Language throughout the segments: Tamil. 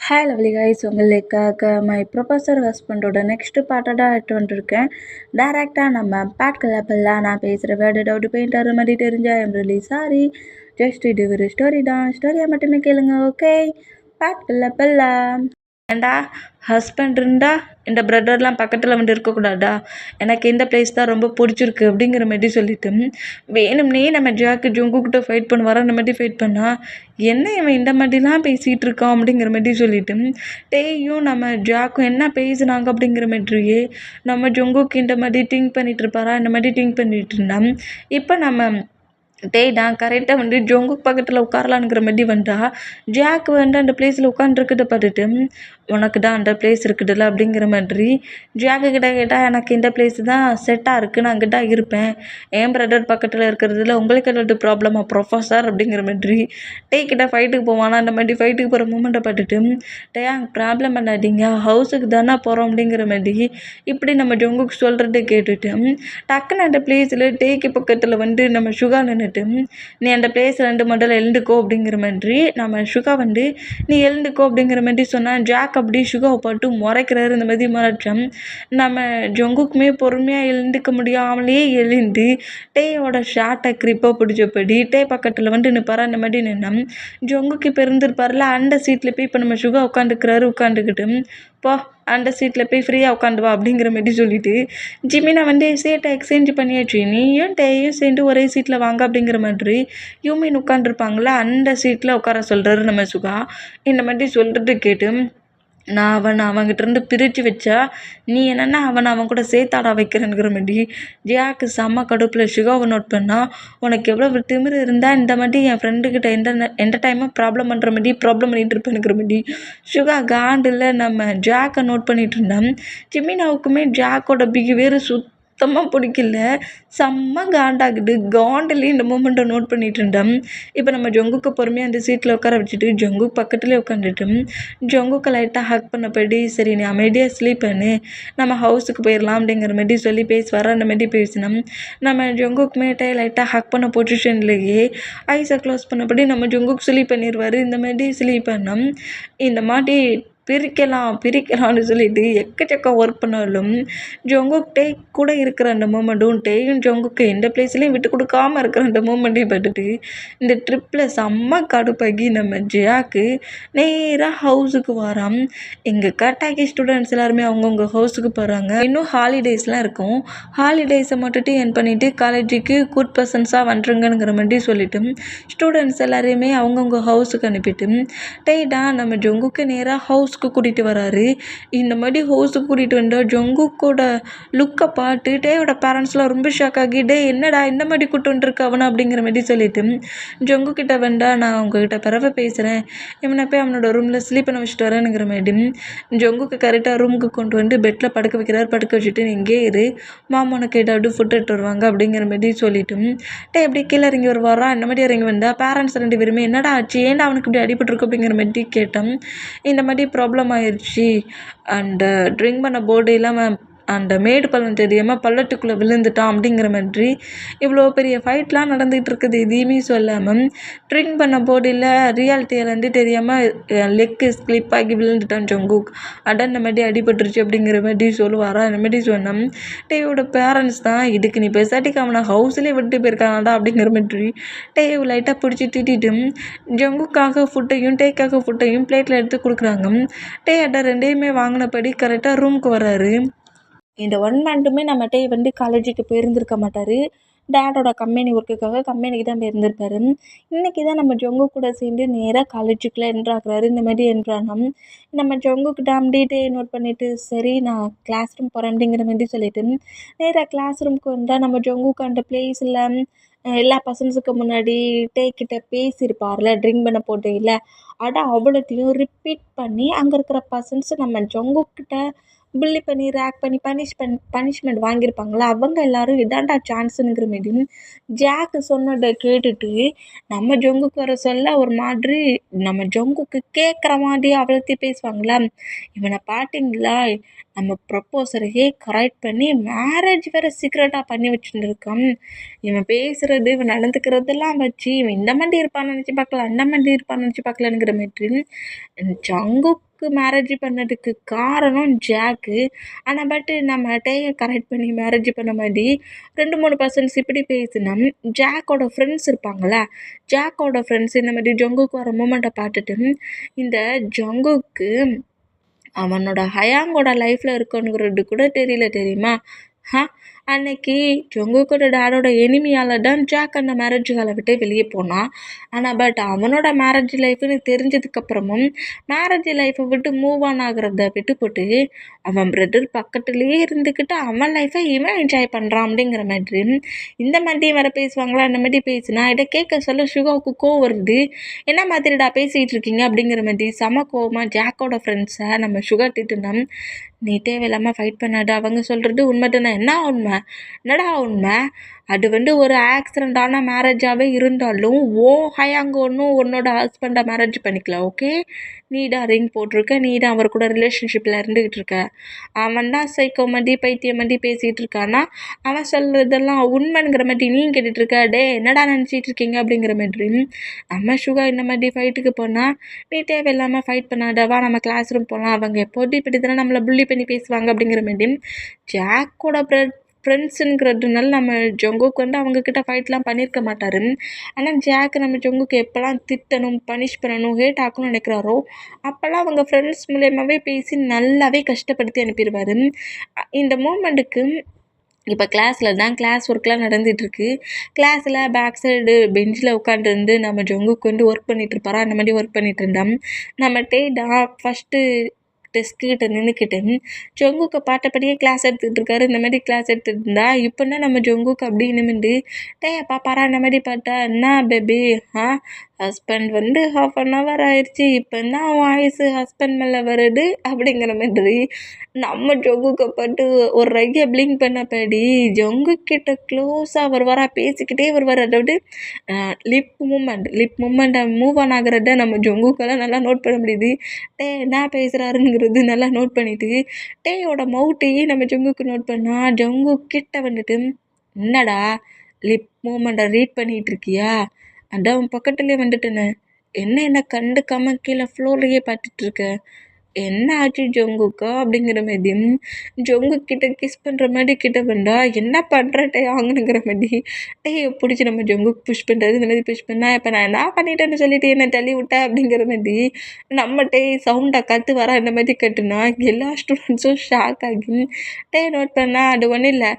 ஹாய் லவ்லி கைஸ், உங்களுக்காக மை ப்ரொஃபஸர் ஹஸ்பண்டோட நெக்ஸ்ட் பார்ட்டடாக எடுத்து வந்துருக்கேன். டேரெக்டாக நம்ம பாட்கலப்பெல்லாம் நான் பேசுகிற வேர்டு டவுட் பெயிண்டர் மாதிரி தெரிஞ்சா எம் ரிலி சாரி. ஜஸ்ட் இது ஒரு ஸ்டோரி தான், ஸ்டோரியை மட்டுமே கேளுங்க. ஓகே, பாட்கலப்பெல்லாம் ஏண்டா ஹஸ்பண்ட் இருந்தா இந்த பிரதர்லாம் பக்கத்தில் வந்து இருக்கக்கூடாதா? எனக்கு இந்த பிளேஸ் தான் ரொம்ப பிடிச்சிருக்கு அப்படிங்கிற மாதிரி சொல்லிட்டு வேணும்னே நம்ம ஜாக்கு ஜொங்குக்கிட்ட ஃபைட் பண்ணுவாரா, அந்த மாதிரி ஃபைட் பண்ணா என்ன இவன் இந்த மாதிரிலாம் பேசிகிட்டு இருக்கான் அப்படிங்கிற மாதிரி சொல்லிட்டு டேயும் நம்ம ஜாக்கும் என்ன பேசுனாங்க அப்படிங்கிற மாதிரியே நம்ம ஜொங்குக்கு இந்த மாதிரி திங்க் பண்ணிட்டு இருப்பாரா, இந்த மாதிரி திங்க் பண்ணிட்டு இருந்தான். இப்போ நம்ம டேய் தான் கரெக்டாக வந்து ஜொங்குக்கு பக்கத்தில் உட்காரலான்ங்கிற மாதிரி வந்தா ஜாக் வந்து அந்த பிளேஸில் உட்காந்துருக்கிறத பார்த்துட்டு உனக்கு தான் அந்த பிளேஸ் இருக்குதுல்ல அப்படிங்கிற மாதிரி ஜாக்கு கிட்ட கேட்டால் எனக்கு இந்த பிளேஸ் தான் செட்டாக இருக்குது, நான் அங்கே தான் இருப்பேன், என் பிரதர் பக்கத்தில் இருக்கிறதுல உங்களுக்கு ஏதாவது ப்ராப்ளமா ப்ரொஃபஸர் அப்படிங்கிற மாதிரி டே கிட்ட ஃபைட்டுக்கு போவானா, அந்த மாதிரி ஃபைட்டுக்கு போகிற மூமெண்ட்டை பார்த்துட்டு டேயா ப்ராப்ளம் பண்ணாதீங்க, ஹவுஸுக்கு தானே போகிறோம் அப்படிங்கிற மாதிரி இப்படி நம்ம ஜொங்குக்கு சொல்கிறத கேட்டுட்டு டக்குன்னு அந்த பிளேஸில் டேக்கு பக்கத்தில் வந்து நம்ம சுகா நின்றுட்டு நீ அந்த பிளேஸில் வந்து முதல்ல எழுந்துக்கோ அப்படிங்கிற மாதிரி நம்ம சுகா வந்து நீ எழுந்துக்கோ அப்படிங்கிற மாதிரி சொன்னால் ஜாக் அப்படி சுகாவை போட்டு முறைக்கிறாரு. இந்த மாதிரி முறைச்சோம் நம்ம ஜொங்குக்குமே பொறுமையாக எழுந்துக்க முடியாமலே எழுந்து டேயோட ஷார்ட்டை கிரிப்பாக பிடிச்சபடி டே பக்கத்தில் வந்து நிற்பார். அந்த மாதிரி நின்னோம் ஜொங்குக்கு இப்போ இருந்திருப்பார்ல அந்த சீட்டில் போய் இப்போ நம்ம சுகா உட்காந்துக்கிட்டு போ அந்த சீட்டில் போய் ஃப்ரீயாக உட்காந்து வா அப்படிங்கிற மாதிரி சொல்லிட்டு ஜிமினா வந்து சீட்டை எக்ஸ்சேஞ்ச் பண்ணியாச்சு, நீயும் டேயும் சேர்ந்து ஒரே சீட்டில் வாங்க அப்படிங்கிற மாதிரி யூமின் உட்காந்துருப்பாங்களே அந்த சீட்டில் உட்கார சொல்கிறாரு நம்ம சுகா. இந்த மாதிரி சொல்கிறது கேட்டு நான் அவன்கிட்ட இருந்து பிரித்து வச்சா நீ என்னென்னா அவன் கூட சேர்த்தாடா வைக்கிறேங்கிற மாதிரி ஜியாக்கு செம்ம கடுப்பில் சுகாவை நோட் பண்ணால் உனக்கு எவ்வளோ திமிரு இருந்தால் இந்த மாதிரி என் ஃப்ரெண்டுக்கிட்ட எந்த டைமும் ப்ராப்ளம் பண்ணுற மாதிரி ப்ராப்ளம் பண்ணிகிட்டு இருப்பேனுங்கிற மாதிரி சுகா காண்டில் நம்ம ஜாக்கை நோட் பண்ணிகிட்டு இருந்தோம். ஜிமினாவுக்குமே ஜாக்கோட பிஹேவியர் சுத்தமாக பிடிக்கல, செம்ம காண்டாகுது. காண்டிலையும் இந்த மூமெண்ட்டை நோட் பண்ணிகிட்டு இருந்தோம். இப்போ நம்ம ஜொங்குக்கு பொறுமையாக அந்த சீட்டில் உட்கார வச்சுட்டு ஜொங்குக்கு பக்கத்துலேயே உட்காந்துட்டு ஜொங்குக்கு லைட்டாக ஹக் பண்ணபடி சரி நீ அமைதியாக ஸ்லீப் பண்ணு, நம்ம ஹவுஸுக்கு போயிடலாம் அப்படிங்கிற மாதிரி சொல்லி பேசுவார். அந்த மாதிரி பேசினோம். நம்ம ஜொங்குக்குமே லைட்டாக ஹக் பண்ண பொசிஷன்லேயே ஐஸை க்ளோஸ் பண்ணபடி நம்ம ஜொங்குக்கு ஸ்லீப் பண்ணிடுவார். இந்த மாதிரி ஸ்லீப் பண்ணோம். இந்த மாதிரி பிரிக்கலாம்னு சொல்லிட்டு எக்கச்சக்கம் ஒர்க் பண்ணாலும் ஜொங்குக் டே கூட இருக்கிற அந்த மூமெண்ட்டும் டேயும் ஜொங்குக்கு எந்த பிளேஸ்லையும் விட்டு கொடுக்காமல் இருக்கிற அந்த மூமெண்ட்டையும் பார்த்துட்டு இந்த ட்ரிப்பில் செம்ம கடுப்பாகி நம்ம ஜியாக்கு நேராக ஹவுஸுக்கு வரோம். எங்கள் கட்டாக்கி ஸ்டூடெண்ட்ஸ் எல்லாருமே அவங்கவுங்க ஹவுஸுக்கு போகிறாங்க. இன்னும் ஹாலிடேஸ்லாம் இருக்கும், ஹாலிடேஸை மட்டும் என் பண்ணிவிட்டு காலேஜுக்கு குட் பர்சன்ஸாக வந்துருங்கிற மாதிரி சொல்லிவிட்டு ஸ்டூடெண்ட்ஸ் எல்லாரையுமே அவங்கவுங்க ஹவுஸுக்கு அனுப்பிட்டு டேடா நம்ம ஜொங்குக்கு நேராக ஹவுஸ்க்கு கூட்டிகிட்டு வராரு. இந்த மாதிரி ஹவுஸுக்கு கூட்டிகிட்டு வந்தால் ஜொங்குக்கோட லுக்கை பார்த்து டேயோட பேரண்ட்ஸ்லாம் ரொம்ப ஷாக் ஆகி டே என்னடா இந்த மாதிரி கூட்டு வந்துருக்கு அவனை அப்படிங்கிற மாதிரி சொல்லிட்டு ஜொங்கு கிட்ட வந்தால் நான் உங்ககிட்ட பிறவை பேசுகிறேன், இவனை போய் அவனோட ரூமில் ஸ்லீப் பண்ண வச்சுட்டு வரேனுங்கிற மாதிரி ஜொங்குக்கு கரெக்டாக ரூமுக்கு கொண்டு வந்து பெட்டில் படுக்க வைக்கிறார். படுக்க வச்சுட்டு எங்கே இரு மாமா உனக்கு ஏதாவது ஃபுட் எடுத்து வருவாங்க அப்படிங்கிற மாதிரி சொல்லிட்டு டே எப்படி கீழே இறங்கி வருவாரா. அந்த மாதிரி இறங்கி வந்தால் பேரண்ட்ஸ் 2 பேருமே என்னடா ஆச்சு, ஏன்டா அவனுக்கு இப்படி அடிபட்டுருக்கு அப்படிங்கிற மாதிரி கேட்டோம். இந்த மாதிரி ப்ராப்ளம் ஆயிடுச்சு, அந்த ட்ரிங்க் பண்ண போர்டு இல்லாமல் அந்த மேடு பள்ளம் தெரியாமல் பள்ளத்துக்குள்ளே விழுந்துட்டான் அப்படிங்கிற மாதிரி இவ்வளோ பெரிய ஃபைட்லாம் நடந்துகிட்டு இருக்குது. எதையுமே சொல்லாமல் ட்ரிங்க் பண்ண போர்டில் ரியாலிட்டியிலேருந்து தெரியாமல் லெக்கு ஸ்லிப் ஆகி விழுந்துட்டான் ஜொங்குக், அந்த மாதிரி அடிபட்டுருச்சு அப்படிங்கிற மாதிரி சொல்லுவாரா. அந்த மாதிரி சொன்னோம். டேயோட பேரண்ட்ஸ் தான் இதுக்கு நீ பெசாட்டிக்கு அவனை ஹவுஸ்லேயே விட்டு போயிருக்கானாடா அப்படிங்கிற மாதிரி டேவ் லைட்டாக பிடிச்சி திட்டிட்டு ஜொங்குக்காக ஃபுட்டையும் டேக்காக ஃபுட்டையும் பிளேட்டில் எடுத்து கொடுக்குறாங்க. டே அட்டை 2யுமே வாங்கினபடி கரெக்டாக ரூமுக்கு வராரு. இந்த 1 மந்த்துமே நம்ம டே வந்து காலேஜுக்கு போயிருந்திருக்க மாட்டார், டேடோட கம்பெனி ஒர்க்குக்காக கம்பெனிக்கு தான் போயிருந்திருப்பாரு. இன்றைக்கி தான் நம்ம ஜொங்கு கூட சேர்ந்து நேராக காலேஜுக்குள்ளே என்ட்ராகிறாரு. இந்த மாதிரி என்ட்ரானோம். நம்ம ஜொங்குக்கு டே நோட் பண்ணிவிட்டு சரி நான் கிளாஸ் ரூம் போகிறேன் அப்படிங்கிற மாதிரி சொல்லிவிட்டு நேராக கிளாஸ் ரூமுக்கு வந்தால் நம்ம ஜொங்குக்கு அந்த பிளேஸில் எல்லா பசங்களுக்கு முன்னாடி டே கிட்ட பேசியிருப்பார்ல ட்ரிங்க் பண்ண போட்டையில் அவ்வளோத்தையும் ரிப்பீட் பண்ணி அங்கே இருக்கிற பர்சன்ஸ் நம்ம ஜொங்குக்கிட்ட புள்ளி பண்ணி ரேக் பண்ணி பனிஷ்மெண்ட் வாங்கியிருப்பாங்களா அவங்க எல்லாரும் இதாண்டா சான்ஸுங்கிற மாரி ஜாக்கு சொன்னதை கேட்டுட்டு நம்ம ஜொங்குக்கு வர சொல்ல ஒரு மாதிரி நம்ம ஜொங்குக்கு கேட்குற மாதிரி அவ்வளோத்தையும் பேசுவாங்களா. இவனை பார்த்தீங்களா நம்ம ப்ரப்போசரையே கரெக்ட் பண்ணி மேரேஜ் வேறு சீக்ரெட்டாக பண்ணி வச்சுருந்துருக்கான், இவன் பேசுகிறது இவன் நடந்துக்கிறதெல்லாம் வச்சு இவன் இந்த மாதிரி இருப்பான்னு நினச்சி பார்க்கல, அந்த மாதிரி இருப்பான்னு நினச்சி பார்க்கலங்கிற மாதிரி ஜங்குக்கு ஜங்குக்கு மேரேஜ் பண்ணதுக்கு காரணம் ஜாக்கு. ஆனால் நம்ம டேயை கரெக்ட் பண்ணி மேரேஜ் பண்ண மாதிரி 2-3 பர்சன்ட்ஸ் இப்படி பேசினா ஜாக்கோட ஃப்ரெண்ட்ஸ் இருப்பாங்களே, ஜாக்கோட ஃப்ரெண்ட்ஸ் இந்த மாதிரி ஜங்குக்கு வர மூமெண்ட்டை பார்த்துட்டு இந்த ஜங்குக்கு அவனோட ஹயாங்கோட லைஃப்பில் இருக்கணுங்கிறது கூட தெரியல தெரியுமா? அன்னைக்கு ஜங்குக்கோட டேடோட எனிமியால் தான் ஜாக் அந்த மேரேஜ் ஹாலை விட்டு வெளியே போனான். ஆனால் அவனோட மேரேஜ் லைஃப்னு தெரிஞ்சதுக்கப்புறமும் மேரேஜ் லைஃப்பை விட்டு மூவ் ஆன் ஆகிறத விட்டு போட்டு அவன் பிரதர் பக்கத்துலேயே இருந்துக்கிட்டு அவன் லைஃப்பை இவன் என்ஜாய் பண்ணுறான் அப்படிங்கிற மாதிரி இந்த மாதிரி வர பேசுவாங்களா? அந்த மாதிரி பேசுனா இதை கேட்க சொல்ல சுகாவுக்கு கோவம் வருது. என்ன மாதிரிடா பேசிகிட்டு இருக்கீங்க அப்படிங்கிற மாதிரி செம கோவமாக ஜாக்கோட ஃப்ரெண்ட்ஸை நம்ம சுகா திட்டுனா, நீ தேவையில்லாமல் ஃபைட் பண்ணாது, அவங்க சொல்கிறது உண்மை தானே. என்ன உண்மை? என்னடா உண்மை? அது ஒரு ஆக்சிடெண்ட்டான மேரேஜாகவே இருந்தாலும் ஹயாங்க ஒன்றும் உன்னோட ஹஸ்பண்டை மேரேஜ் பண்ணிக்கல. ஓகே, நீ தான் ரிங் போட்டிருக்க, நீ தான் அவர் கூட ரிலேஷன்ஷிப்பில் இருந்துக்கிட்டு இருக்க. அவன் தான் சைக்கோ மாதிரி பைத்தியம் மாதிரி பேசிகிட்டு இருக்கான்னா அவன் சொல்கிறதெல்லாம் உண்மைங்கிற மாதிரி நீ கேட்டுட்ருக்க. டே என்னடா நினச்சிட்டு இருக்கீங்க அப்படிங்கிற மாதிரி நம்ம சுகா இந்த மாதிரி ஃபைட்டுக்கு போனால் நீ தேவையில்லாமல் ஃபைட் பண்ணாதவா, நம்ம கிளாஸ் ரூம் போகலாம், அவங்க எப்போது இப்படி தானே நம்மளை புள்ளி பண்ணி பேசுவாங்க அப்படிங்கிற மாதிரி ஜாக்கோட ஃப்ரெண்ட்ஸுங்கிறதுனால நம்ம ஜங்குக்கு அவங்கக்கிட்ட ஃபைட்லாம் பண்ணியிருக்க மாட்டார். ஆனால் ஜாக் நம்ம ஜங்குக்கு எப்போல்லாம் திட்டணும், பனிஷ் பண்ணணும், ஹேட் ஆக்கணும்னு நினைக்கிறாரோ அப்போல்லாம் அவங்க ஃப்ரெண்ட்ஸ் மூலியமாகவே பேசி நல்லாவே கஷ்டப்படுத்தி அனுப்பிடுவார். இந்த மூமெண்ட்டுக்கு இப்போ கிளாஸில் தான் கிளாஸ் ஒர்க்லாம் நடந்துகிட்ருக்கு. கிளாஸில் பேக் சைடு பெஞ்சில் உட்காந்துருந்து நம்ம ஜங்குக்கு ஒர்க் பண்ணிகிட்ருப்பாரா, அந்த மாதிரி ஒர்க் பண்ணிகிட்டு இருந்தான். நம்ம டேடா ஃபஸ்ட்டு டெஸ்க்கிட்ட நின்றுக்கிட்டு ஜங்குக்கு பாட்டப்படியே கிளாஸ் எடுத்துக்கிட்டு இருக்காரு. இந்த மாதிரி கிளாஸ் எடுத்துகிட்டு இருந்தா இப்போன்னா நம்ம ஜங்குக்கு அப்படி நிமிண்டு டேப்பா பாரா இந்த மாதிரி பார்த்தா என்ன பேபி ஹஸ்பண்ட் 1/2 ஆயிடுச்சு, இப்போ தான் வாய்ஸு ஹஸ்பண்ட் மேலே வருது அப்படிங்கிற மாதிரி நம்ம ஜங்குக்கு பார்த்து ஒரு ரையை பிளிங்க் பண்ணப்படி ஜங்கு கிட்ட க்ளோஸாக வருவாரா, பேசிக்கிட்டே வருவார். அதாவது லிப் மூமெண்ட்டை மூவ் ஆன் ஆகிறத நம்ம ஜங்குக்கெல்லாம் நல்லா நோட் பண்ண முடியுது. டே என்ன பேசுகிறாருங்கிறது நல்லா நோட் பண்ணிவிட்டு டேயோட மவுட்டையே நம்ம ஜங்குக்கு நோட் பண்ணால் ஜங்கு கிட்ட என்னடா லிப் மூமெண்ட்டை ரீட் பண்ணிகிட்டு இருக்கியா, அதான் உன் பக்கத்துலேயே வந்துட்டேனே, என்ன கண்டுக்காம கீழே ஃப்ளோர்லேயே பார்த்துட்ருக்க, என்ன ஆச்சு ஜங்குக்கா அப்படிங்கிற மாதிரி ஜங்கு கிட்ட கிஸ் பண்ணுற மாதிரி கிட்ட வந்தா என்ன பண்ணுற டே ஆங்கணுங்கிற மாதிரி டேயை பிடிச்சி நம்ம ஜங்குக்கு புஷ் பண்ணுறது. இந்த மாதிரி புஷ் பண்ணால் இப்போ நான் என்ன பண்ணிட்டேன்னு சொல்லிட்டு என்னை தள்ளி விட்டேன் அப்படிங்கிற மாதிரி நம்ம டே சவுண்டாக கற்று வர இந்த மாதிரி கட்டுனா எல்லா ஸ்டூடெண்ட்ஸும் ஷாக் ஆகி டே நோட் பண்ணால் அது ஒன்றும் இல்லை,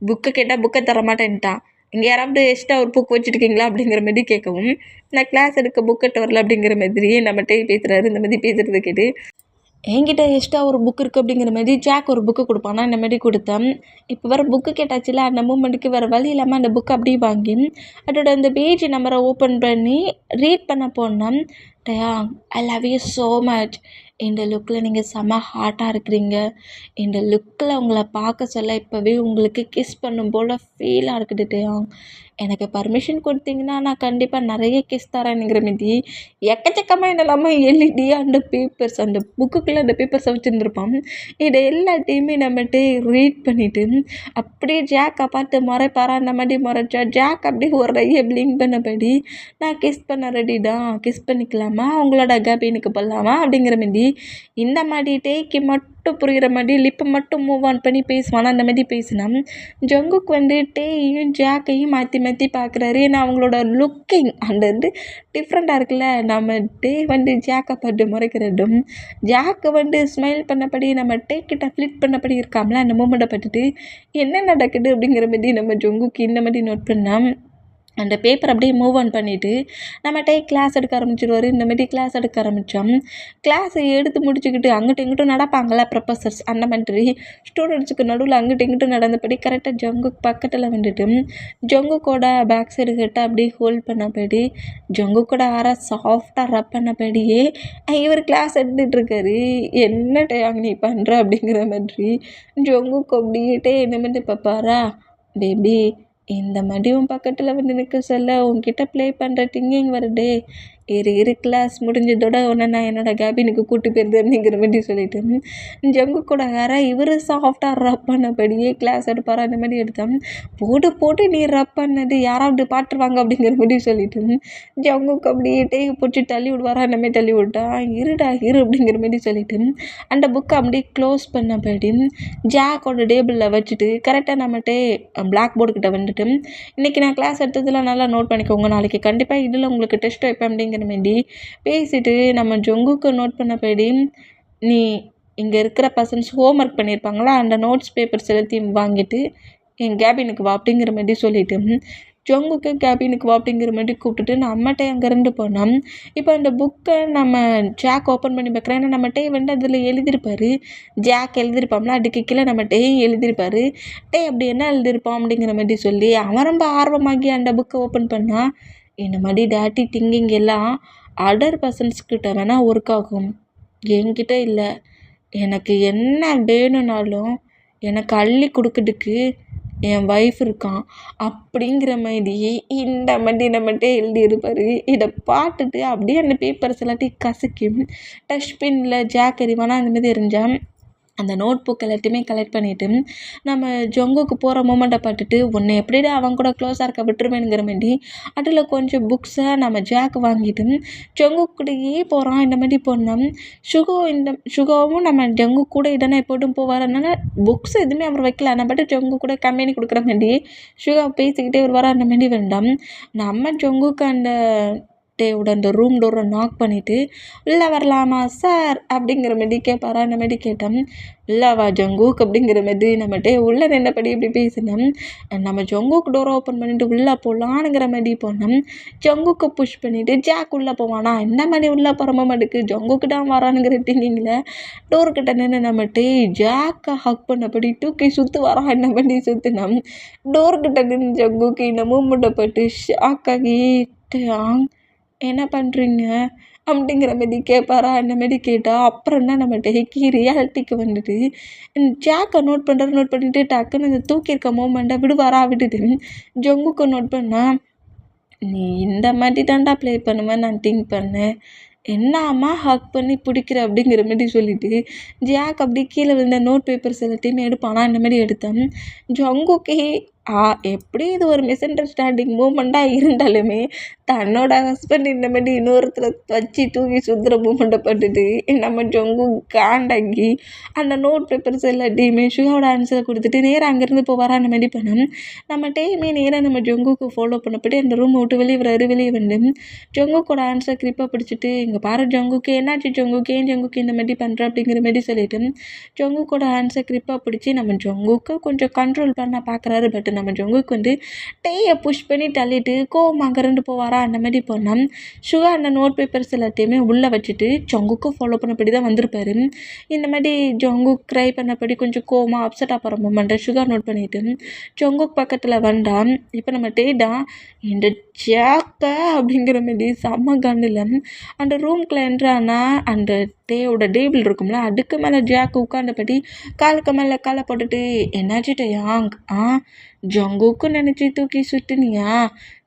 புக்கை கேட்டால் புக்கை தர மாட்டேன்ட்டான், இங்கே யாராவது எக்ஸ்ட்ரா ஒரு புக் வச்சுருக்கீங்களா அப்படிங்கிற மாதிரி கேட்கவும் நான் கிளாஸ் எடுக்க புக்கெட்டு வரல அப்படிங்கிற மாதிரி நம்ம டே பேசுகிறாரு. இந்த மாதிரி பேசுகிறத கேட்டு என்கிட்ட எக்ஸ்ட்ரா ஒரு புக் இருக்குது அப்படிங்கிற மாதிரி ஜாக் ஒரு புக்கு கொடுப்பானா, இந்த மாதிரி கொடுத்தேன். இப்போ வேறு புக்கு கேட்டாச்சுல, அந்த மூமெண்ட்டுக்கு வேறு வழி இல்லாமல் அந்த புக்கை அப்படியே வாங்கி அதோட அந்த பேஜ் நம்பரை ஓப்பன் பண்ணி ரீட் பண்ண போனேன். டயா I love you so much, இந்த லுக்கில் நீங்கள் செம்ம ஹார்ட்டாக இருக்கிறீங்க, இந்த லுக்கில் உங்களை பார்க்க சொல்ல இப்போவே உங்களுக்கு கிஸ் பண்ணும் போல் ஃபீலாக இருக்குது டயா, எனக்கு பர்மிஷன் கொடுத்தீங்கன்னா நான் கண்டிப்பாக நிறைய கிஸ் தரேனுங்கிற மாதிரி எக்கச்சக்கமாக என்னெல்லாமல் எழுதி அந்த பேப்பர்ஸ் அந்த புக்குக்குள்ளே அந்த பேப்பர்ஸை வச்சுருந்துருப்பான். இதை எல்லாத்தையுமே நம்மகிட்ட ரீட் பண்ணிவிட்டு அப்படியே ஜாக்கை பார்த்து முறைப்பாரா, அந்த மாதிரி முறைச்சா ஜாக் அப்படியே ஒரு ரையை பிளிங்க் பண்ணபடி நான் கிஸ் பண்ண ரெடி தான், கிஸ் பண்ணிக்கலாமா, உங்களோட கபினுக்கு போடலாமா அப்படிங்கிற மாதிரி இந்த மாதிரி டேக்கு மட்டும் புரிகிற மாதிரி லிப்பை மட்டும் மூவ் ஆன் பண்ணி பேசுவானா, அந்த மாதிரி பேசினான். ஜங்குக்கு டேயையும் ஜாக்கையும் மாற்றி பார்க்குறாரு. ஏன்னா அவங்களோட லுக்கிங் அந்த டிஃப்ரெண்ட்டாக இருக்குல்ல. நம்ம டே ஜாக்கை பார்த்து முறைக்கிறதும் ஜாக்கு ஸ்மைல் பண்ணபடி நம்ம டே கிட்ட ஃப்ளிட் பண்ணபடி இருக்காமல, அந்த மூமெண்ட்டை பார்த்துட்டு என்ன நடக்குது அப்படிங்கிற மாதிரி நம்ம ஜங்குக்கு இந்த மாதிரி நோட் பண்ணால் அந்த பேப்பர் அப்படியே மூவ் ஆன் பண்ணிவிட்டு நம்மகிட்டே கிளாஸ் எடுக்க ஆரம்பிச்சிடுவார். இந்த மாதிரி கிளாஸ் எடுக்க ஆரம்பித்தோம். கிளாஸை எடுத்து முடிச்சுக்கிட்டு அங்கிட்டும் இங்கிட்டும் நடப்பாங்கள்ல ப்ரொஃபஸர்ஸ், அந்த மாதிரி ஸ்டூடெண்ட்ஸுக்கு நடுவில் அங்கிட்டும் இங்கிட்டும் நடந்தபடி கரெக்டாக ஜங்குக்கு பக்கத்தில் ஜங்குக்கோட பேக் சைடு கிட்ட அப்படியே ஹோல்ட் பண்ணபடி ஜங்குக்கோட ஆற சாஃப்டாக ரப் பண்ணபடியே இவர் கிளாஸ் எடுத்துகிட்ருக்காரு. என்ன டேங் நீ பண்ணுற அப்படிங்கிற மாதிரி ஜங்குக்கு அப்படியே என்ன மாதிரி பார்ப்பாரா, பேபி இந்த மாதிரி உன் பக்கத்தில் நிற்க சொல்ல உன்கிட்ட ப்ளே பண்ணுற திங்கிங் வருதே, இரு கிளாஸ் முடிஞ்சதோட உடனே நான் என்னோடய கேபினுக்கு கூட்டு போயிருது அப்படிங்கிற மாதிரி சொல்லிட்டு ஜங்கு கூட வேற இவர் சாஃப்டாக ரப் பண்ணபடியே கிளாஸ் எடுப்பார். அந்த மாதிரி எடுத்தேன். போட்டு நீ ரப் பண்ணது யாராவது பாட்டுருவாங்க அப்படிங்கிற மாதிரி சொல்லிட்டு ஜங்குக்கு அப்படியே டேய் பிடிச்சி தள்ளி விடுவாரா, அந்த மாதிரி தள்ளி விட்டான். இரு அப்படிங்கிற மாதிரி சொல்லிட்டு அந்த புக்கை அப்படியே க்ளோஸ் பண்ணபடி ஜாக்கோட டேபிளில் வச்சுட்டு கரெக்டாக நம்மகிட்டே பிளாக் போர்டு கிட்ட வந்துட்டு இன்றைக்கி நான் கிளாஸ் எடுத்ததெல்லாம் நல்லா நோட் பண்ணிக்கோங்க, நாளைக்கு கண்டிப்பாக இதில் உங்களுக்கு டெஸ்ட் வைப்பேன் அப்படிங்கிற மாதிரி பேசிட்டு நம்ம ஜங்குக்கு நோட் பண்ணபடி நீ இங்கே இருக்கிற பர்சன்ஸ் ஹோம்ஒர்க் பண்ணியிருப்பாங்களா அந்த நோட்ஸ் பேப்பர்ஸ் எல்லாத்தையும் வாங்கிட்டு என் கேபினுக்கு வா அப்படிங்கிற மாதிரி சொல்லிவிட்டு ஜங்குக்கு கேபினுக்கு வா அப்படிங்கிற மாதிரி கூப்பிட்டுட்டு நம்மகிட்டே அங்கேருந்து போனோம். இப்போ அந்த புக்கை நம்ம ஜாக் ஓப்பன் பண்ணி பார்க்குறேன். ஏன்னா நம்மகிட்டே வந்து அதில் எழுதியிருப்பார், ஜாக் எழுதியிருப்பாங்களா அதுக்கு கீழே நம்மகிட்டே எழுதியிருப்பார். அப்படி என்ன எழுதியிருப்பான் அப்படிங்கிற மாதிரி சொல்லி அவன் ரொம்ப ஆர்வமாகி அந்த புக்கை ஓப்பன் பண்ணால் இந்த மாதிரி டேட்டி திங்கிங் எல்லாம் அதர் பர்சன்ஸ்கிட்ட வேணால் ஒர்க் ஆகும், என்கிட்ட இல்லை. எனக்கு என்ன வேணும்னாலும் எனக்கு அள்ளி கொடுக்குறதுக்கு என் ஒய்ஃப் இருக்கான் அப்படிங்கிற மாதிரி இந்த மாதிரி நம்மகிட்ட எழுதியிருப்பார். இதை பார்த்துட்டு அப்படியே அந்த பேப்பர்ஸ் எல்லாத்தையும் கசக்கி டஸ்ட்பின்னில் ஜாக் எறிவானா அந்த மாதிரி எறிஞ்சான். அந்த நோட் புக் எல்லாத்தையுமே கலெக்ட் பண்ணிவிட்டு நம்ம ஜங்குக்கு போகிற மூமெண்ட்டை பார்த்துட்டு உன்னை எப்படிடா அவன் கூட க்ளோஸாக இருக்க விட்டுருவேனுங்கிற மாதிரி அதில் கொஞ்சம் புக்ஸை நம்ம ஜாக் வாங்கிட்டு ஜங்கு கூடயே போகிறான். இந்த மாதிரி போனோம். சுகாவும் நம்ம ஜங்கு கூட இதனை எப்போட்டும் போவார். அதனால புக்ஸ் எதுவுமே அவர் வைக்கல. நம்ம பாட்டு ஜங்கு கூட கம்பெனி கொடுக்குற மாதிரி சுகா பேசிக்கிட்டே வருவார். அந்த மாதிரி வேண்டாம். நம்ம ஜங்குக்கு அந்த டேவோட அந்த ரூம் டோரை நாக் பண்ணிவிட்டு உள்ளே வரலாமா சார் அப்படிங்கிற மாதிரி கேட்பாரா. அந்த மாதிரி கேட்டோம். உள்ளே வா ஜங்குக் அப்படிங்கிற மாதிரி நம்ம உள்ளே நின்றபடி இப்படி பேசினோம். நம்ம ஜங்குக்கு டோரை ஓப்பன் பண்ணிவிட்டு உள்ளே போகலான்னுங்கிற மாதிரி போனோம். ஜங்குக்கு புஷ் பண்ணிவிட்டு ஜாக் உள்ளே போவானா இந்த மாதிரி உள்ளே போகிற மாட்டுக்கு ஜங்குக்கு தான் வரானுங்கிற திங்கிங்கில் டோர்கிட்ட நின்று நம்ம ஜாக்கை ஹக் பண்ணபடி தூக்கி சுற்று வரான். என்ன பண்ணி சுற்றினோம். டோர்கிட்ட நின்று ஜங்குக்கு இந்த மூமெண்ட்டை பட்டு ஷாக்காகி என்ன பண்ணுறீங்க அப்படிங்கிற மாதிரி கேட்பாரா. அந்த மாதிரி கேட்டால் அப்புறம் தான் நம்ம ரியாலிட்டிக்கு வந்துட்டு ஜாக்கை நோட் பண்ணிவிட்டு டக்குன்னு அந்த தூக்கியிருக்க மூமெண்ட்டை விட்டுட்டு ஜங்குக்கு நோட் பண்ணால் நீ இந்த மாதிரி தான்டா ப்ளே பண்ணுவேன் நான் திங்க் பண்ணேன், என்னாம்மா ஹக் பண்ணி பிடிக்கிற அப்படிங்கிற மாதிரி சொல்லிவிட்டு ஜாக் அப்படி கீழே விழுந்த நோட் பேப்பர்ஸ் எல்லாத்தையுமே எடுப்பானா. இந்த மாதிரி எடுத்தேன். ஜங்குக்கே எப்படி இது ஒரு மிஸ் அண்டர்ஸ்டாண்டிங் மூமெண்ட்டாக இருந்தாலுமே தன்னோட ஹஸ்பண்ட் இந்த மாதிரி இன்னொருத்தரை வச்சு தூக்கி சுற்றுற மூமெண்ட்டை பட்டுட்டு நம்ம ஜங்கு காண்டாங்கி அந்த நோட் பேப்பர்ஸ் எல்லாத்தையுமே ஷுகாவோட ஆன்சரை கொடுத்துட்டு நேராக அங்கேருந்து போவாரா. அந்த மாதிரி பண்ணோம். நம்ம நேராக நம்ம ஜங்குக்கு ஃபாலோ பண்ணப்பட்டு அந்த ரூம் விட்டு வெளியே வந்து ஜங்குக்கோட ஆன்சர் கிரிப்பாக பிடிச்சிட்டு இங்கே பாரு ஜங்குக்கு என்னாச்சு ஜங்குக்கு ஏன் ஜங்குக்கு இந்த மாதிரி பண்ணுற அப்படிங்கிற மாதிரி சொல்லிட்டு ஜங்குக்கோட ஆன்சர் கிரிப்பாக பிடிச்சி நம்ம ஜங்குக்கு கொஞ்சம் கண்ட்ரோல் பண்ண பார்க்குறாரு. பட் நம்ம ஜங்குக்கு வந்து புஷ் பண்ணி தள்ளிட்டு கோவம் அங்கேருந்து போவாரா. அந்த மாதிரி போனால் சுகா அந்த நோட் பேப்பர்ஸ் எல்லாத்தையுமே உள்ளே வச்சுட்டு ஜங்குக்கு ஃபாலோ பண்ணபடி தான் வந்திருப்பாரு. இந்த மாதிரி ஜங்கு க்ரை பண்ணபடி கொஞ்சம் கோவமாக அப்செட்டாக போகிற மூமெண்ட்டை சுகா நோட் பண்ணிவிட்டு ஜங்குக்கு பக்கத்தில் வந்தான். இப்போ நம்ம தான் இந்த ஜாக்கை அப்படிங்கிற மாதிரி செம்ம கண்ணில் அந்த ரூம்குள்ளே என்ட்ரானா அந்த டேவோட டேபிள் இருக்கும்ல அதுக்கு மேலே ஜாக்கு உட்காந்தபடி காலுக்கு மேலே காலை போட்டுட்டு என்னாச்சு டேயாங் ஜங்குக்கு நினச்சி தூக்கி சுற்றினியா,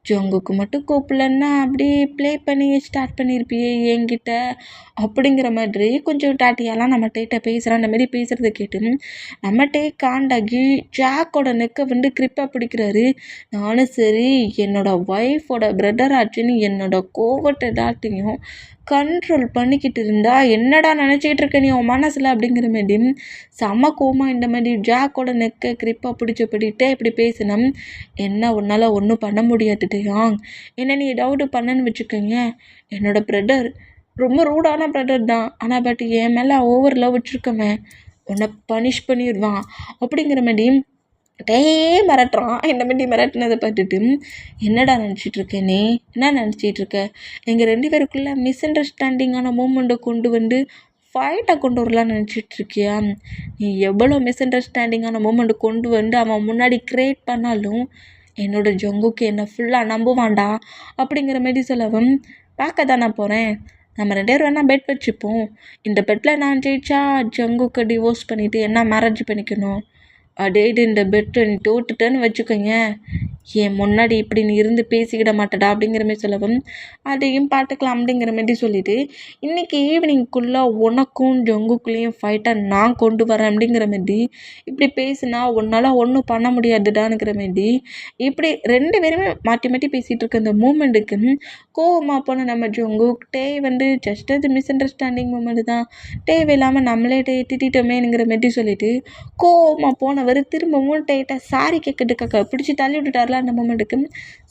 ஜங்குக்கு மட்டும் கூப்பிடலன்னா அப்படியே ப்ளே பண்ணி ஸ்டார்ட் பண்ணியிருப்பியே என்கிட்ட அப்படிங்கிற மாதிரி கொஞ்சம் டாட்டியெல்லாம் நம்ம பேசுகிறான். அந்த மாதிரி பேசுகிறத கேட்டு நம்ம காண்டாகி ஜாக்கோட நெக்கை வந்து கிரிப்பாக பிடிக்கிறாரு. நானும் சரி என்னோடய ஒய்ஃபோட பிரதர் ஆச்சுன்னு என்னோடய கோவத்தை டாட்டியும் கண்ட்ரோல் பண்ணிக்கிட்டு இருந்தா என்னடா நினச்சிக்கிட்டு இருக்க நீ உன் மனசில் அப்படிங்கிற மாதிரி செம்ம கோமா இந்த மாதிரி ஜாக்கோட நெக்கை கிரிப்பாக பிடிச்சபடிட்டே இப்படி பேசினோம். என்ன உன்னால் ஒன்றும் பண்ண முடியாதுட்டேயாங், என்ன நீ ஏதாவது பண்ணன்னு வச்சுக்கோங்க, என்னோடய பிரதர் ரொம்ப ரூடான பிரதர் தான், ஆனால் பட் என் மேலே ஓவர் லவ் வச்சுருக்கமே உன்னை பனிஷ் பண்ணிடுவான் அப்படிங்கிற மாதிரி மிரட்டுறான். இந்த மாதிரி மிரட்டினதை பார்த்துட்டு என்னடா நினச்சிட்ருக்க நீ, என்ன நினச்சிட்ருக்க, எங்கள் 2 பேருக்குள்ளே மிஸ் அண்டர்ஸ்டாண்டிங்கான மூமெண்ட்டை கொண்டு வந்து ஃபைட்டை கொண்டு வரலான்னு நினச்சிட்ருக்கியா, நீ எவ்வளோ மிஸ் அண்டர்ஸ்டாண்டிங்கான மூமெண்ட்டை கொண்டு வந்து அவன் முன்னாடி க்ரியேட் பண்ணாலும் என்னோடய ஜங்குக்கு என்னை ஃபுல்லாக நம்புவான்டா அப்படிங்கிற மாதிரி சொல்லவும் பார்க்க தான் நான் போகிறேன், நம்ம 2 பேரும் வேணால் பெட் வச்சுப்போம், இந்த பெட்டில் நான் ஜெயிச்சா ஜங்குக்கு டிவோர்ஸ் பண்ணிவிட்டு என்ன மேரேஜ் பண்ணிக்கணும், அடேடு இந்த பெட்டை நீ தோட்டுட்டேன்னு வச்சுக்கோங்க, என் முன்னாடி இப்படி நீ இருந்து பேசிக்கிட மாட்டடா அப்படிங்கிற மாதிரி சொல்லவும், அதையும் பார்த்துக்கலாம் அப்படிங்கிற மாதிரி சொல்லிட்டு, இன்றைக்கி ஈவினிங்குள்ளே உனக்கும் ஜங்குக்குள்ளேயும் ஃபைட்டை நான் கொண்டு வரேன் அப்படிங்கிற மாதிரி, இப்படி பேசுனா உன்னால் ஒன்றும் பண்ண முடியாதுடானுங்கிற மாதிரி, இப்படி 2 பேருமே மாற்றி மாற்றி பேசிகிட்டு இருக்க அந்த மூமெண்ட்டுக்கு கோவமாக போன நம்ம ஜங்குக் ஜஸ்ட் அது மிஸ் அண்டர்ஸ்டாண்டிங் மூமெண்ட் தான், தேவையில்லாமல் நம்மளே திட்டிட்டோமேங்கிற மாதிரி சொல்லிட்டு கோவமாக போனவர் திரும்பவும் டேட்டை சாரி கேட்கறதுக்காக பிடிச்சி தள்ளி விட்டுட்டார்ல அந்த மூமெண்ட்டுக்கு.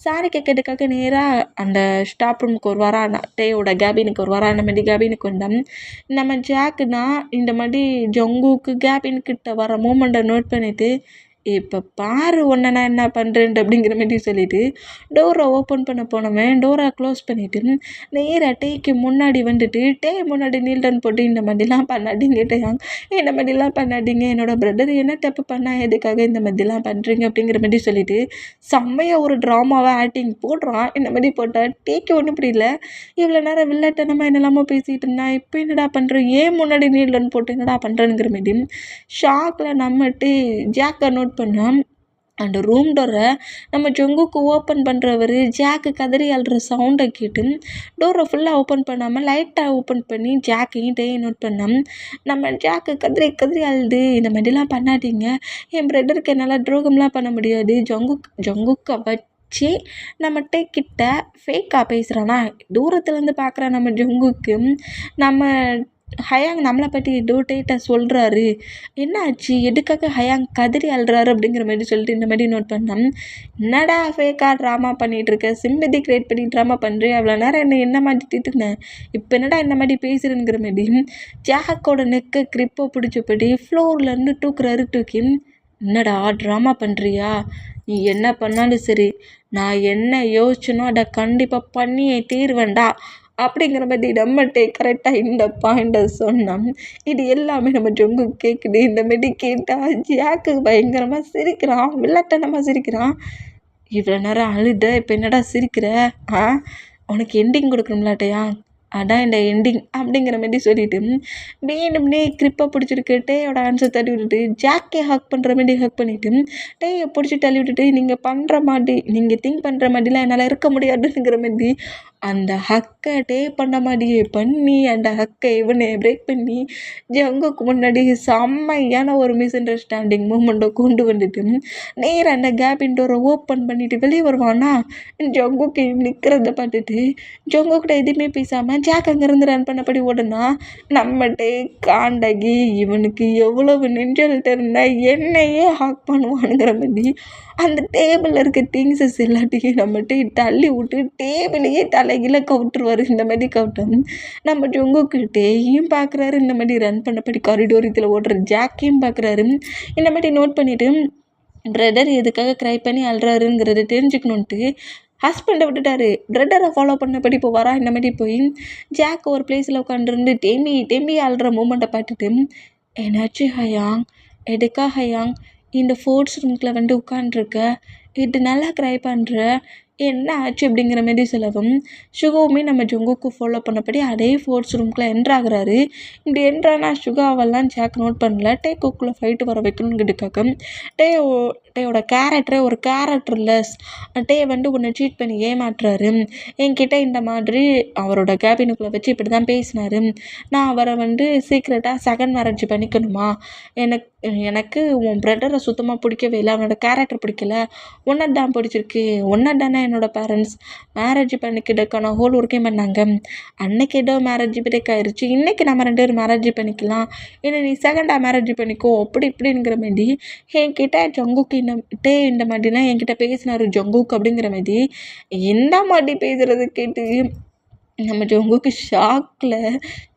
சாரி கேட்கறதுக்காக நேராக அந்த ஸ்டாப் ரூமுக்கு வருவாரா, டேயோட கேபினுக்கு வருவாரா, அந்த மாதிரி கேபினுக்கு வந்தோம். நம்ம ஜாக்குனா இந்த மாதிரி ஜங்குக்கு கேபின்கிட்ட வர மூமெண்ட்டை நோட் பண்ணிவிட்டு, இப்போ பாரு உன்னை நான் என்ன பண்ணுறேன் அப்படிங்கிற மாதிரி சொல்லிவிட்டு டோரை ஓப்பன் பண்ண போனவன் டோரை க்ளோஸ் பண்ணிவிட்டு நேராக டேக்கு முன்னாடி டே முன்னாடி நீல்டன் போட்டு இந்த மாதிரிலாம் பண்ணாதீங்க டேயாங், இந்த மாதிரிலாம் பண்ணாதீங்க, என்னோடய பிரதர் என்ன தப்பு பண்ணால் எதுக்காக இந்த மாதிரிலாம் பண்ணுறீங்க அப்படிங்கிற மாதிரி சொல்லிவிட்டு செம்மையாக ஒரு ட்ராமாவை ஆக்டிங் போடுறான். இந்த மாதிரி போட்டால் டேக்கு ஒன்றும் புரியல, இவ்வளோ நேரம் வில்லட்டனமாக என்னெல்லாமோ பேசிகிட்டு இருந்தான், இப்போ என்னடா பண்ணுறேன், ஏன் முன்னாடி நீல்டன் போட்டு என்னடா பண்ணுறேங்கிற மாதிரி ஷாக்கில் நம்மட்டு ஜாக்கை நோட் பண்ணால் அந்த ரூம் டோரை நம்ம ஜங்குக்கு ஓப்பன் பண்ணுறவர் ஜாக்கு கதறி அழுற சவுண்டை கேட்டு டோரை ஃபுல்லாக ஓப்பன் பண்ணாமல் லைட்டாக ஓப்பன் பண்ணி ஜாக்கையும் டேயும் நோட் பண்ணோம். நம்ம ஜாக்கு கதறி கதறி அழுது, இந்த மாதிரிலாம் பண்ணாதீங்க, என் பிரதருக்கு என்னால் துரோகம்லாம் பண்ண முடியாது, ஜங்குக்கை வச்சு நம்ம கிட்ட ஃபேக்காக பேசுகிறானா, தூரத்துலேருந்து பார்க்குற நம்ம ஜங்குக்கு நம்ம ஹயாங் நம்மளை பற்றி டேட்டை சொல்கிறாரு, என்ன ஆச்சு, எதுக்காக ஹயாங் கதறி அழுறாரு அப்படிங்கிற மாதிரி சொல்லிட்டு இந்த மாதிரி நோட் பண்ணோம். என்னடா ஃபேக்காக ட்ராமா பண்ணிகிட்ருக்க, சிம்பதி க்ரியேட் பண்ணி ட்ராமா பண்ணுறேன், அவ்வளோ நேரம் என்ன மாட்டிட்டு இருந்தேன், இப்போ என்னடா இந்த மாதிரி பேசுகிறேங்கிற மாதிரி ஜாக்கோட நெக்கை கிரிப்பை பிடிச்சபடி ஃப்ளோர்லேருந்து தூக்கி, என்னடா ட்ராமா பண்ணுறியா, நீ என்ன பண்ணாலும் சரி, நான் என்ன யோசிச்சனோ அதை கண்டிப்பாக பண்ணியே தீர்வேண்டா அப்படிங்கிற மாதிரி நம்மகிட்ட கரெக்டாக இந்த பாயிண்டை சொன்னோம். இது எல்லாமே நம்ம ஜங்கு கேட்குது. இந்த மாதிரி கேட்டால் ஜாக்கு பயங்கரமாக சிரிக்கிறான், வில்லத்தனமாக சிரிக்கிறான். இவ்வளோ நேரம் அழுத, இப்போ என்னடா சிரிக்கிற, உனக்கு எண்டிங் கொடுக்கணும்லாட்டையா, அதான் இந்த எண்டிங் அப்படிங்கிற மாதிரி சொல்லிவிட்டு வேணும்னே கிரிப்பை பிடிச்சிருக்கு டேயோட ஆன்சர் தள்ளி விட்டுட்டு ஜாக்கே ஹக் பண்ணுற மாதிரி ஹக் பண்ணிவிட்டு டேயை பிடிச்சி தள்ளி விட்டுட்டு நீங்கள் திங்க் பண்ணுற மாதிரிலாம் என்னால் இருக்க முடியாதுங்கிற மாதிரி அந்த ஹக்கை டே பண்ண மாதிரியே பண்ணி அந்த ஹக்கை இவனை பிரேக் பண்ணி ஜங்குக்கு முன்னாடி செம்மையான ஒரு மிஸ் அண்டர்ஸ்டாண்டிங் மூமெண்ட்டை கொண்டு வந்துட்டு நேராக அந்த கேபின் டோரை ஓப்பன் பண்ணிவிட்டு வெளியே வருவானா, ஜங்குக்கு நிற்கிறத பார்த்துட்டு ஜங்குக்கிட்ட எதுவுமே பேசாமல் ஜாக் அங்கேருந்து ரன் பண்ணபடி ஓடுனா நம்மகிட்டே காண்டாகி இவனுக்கு எவ்வளவு நெஞ்சல்கிட்ட இருந்தால் என்னையே ஹாக் பண்ணுவானுங்கிற மாதிரி அந்த டேபிளில் இருக்க திங்ஸஸ் எல்லாத்தையும் நம்மகிட்ட தள்ளி விட்டு டேபிளையே தலைகீழ கவுட்டுருவார். இந்த மாதிரி கவுட்டும் நம்ம ஜங்குக்கிட்டேயும் பார்க்குறாரு, இந்த மாதிரி ரன் பண்ணபடி காரிடோர் இதில் ஓடுற ஜாக்கையும் பார்க்குறாரு. இந்த மாதிரி நோட் பண்ணிவிட்டு பிரதர் எதுக்காக க்ரை பண்ணி அழுறாருங்கிறத தெரிஞ்சுக்கணுன்ட்டு ஹஸ்பண்டை விட்டுட்டாரு, பிரதரை ஃபாலோ பண்ணபடி போவாரா. இந்த மாதிரி போய் ஜாக் ஒரு பிளேஸில் உட்காந்துருந்து டெம்பி அழுற மூமெண்ட்டை பார்த்துட்டு, என்னாச்சு ஹயாங், எதுக்கா ஹயாங் இந்த ஃபோர்ஸ் ரூம்கில் உட்காண்ட்ருக்க, இது நல்லா க்ரை பண்ணுற, என்ன ஆச்சு அப்படிங்கிற மாதிரி சொல்லவும் சுகாவுமே நம்ம ஜங்குக்கு ஃபாலோ பண்ணபடி அதே ஃபோர்ஸ் ரூம்குள்ளே என்ட்ராகிறாரு. இப்படி என்ட்ரானா சுகாவெல்லாம் ஜாக் நோட் பண்ணல, டேக்குள்ளே ஃபைட்டு வர வைக்கணுங்கிறதுக்காக டேயோட கேரக்டரே ஒரு கேரக்டர்லெஸ் டே உன்னை சீட் பண்ணி ஏமாற்றுறாரு. என்கிட்ட இந்த மாதிரி அவரோட கேபினுக்குள்ளே வச்சு இப்படி தான் பேசினார், நான் அவரை சீக்ரெட்டாக செகண்ட் மேரேஜ் பண்ணிக்கணுமா, எனக்கு உன் பிரதரை சுத்தமாக பிடிக்கவே இல்லை, அவனோட கேரக்டர் பிடிக்கல, ஒன்றை தான் பிடிச்சிருக்கு, ஒன்றை தானே என்னோடய பேரண்ட்ஸ் மேரேஜ் பண்ணிக்கிட்டக்கான ஹோல் ஒர்க்கையும் பண்ணாங்க, அன்னைக்கு ஏதோ மேரேஜ் பிரேக் ஆயிடுச்சு, இன்றைக்கி நம்ம 2 பேரும் மேரேஜ் பண்ணிக்கலாம், இல்லை நீ செகண்டாக மேரேஜ் பண்ணிக்கோ அப்படி இப்படிங்கிற மாதிரி என்கிட்ட ஜங்குக்கு இந்த மாதிரிலாம் என்கிட்ட பேசினார் ஜங்குக் அப்படிங்கிற மாதிரி இந்த மாதிரி பேசுகிறது கேட்டு நம்ம ஜங்குக்கு ஷாக்கில்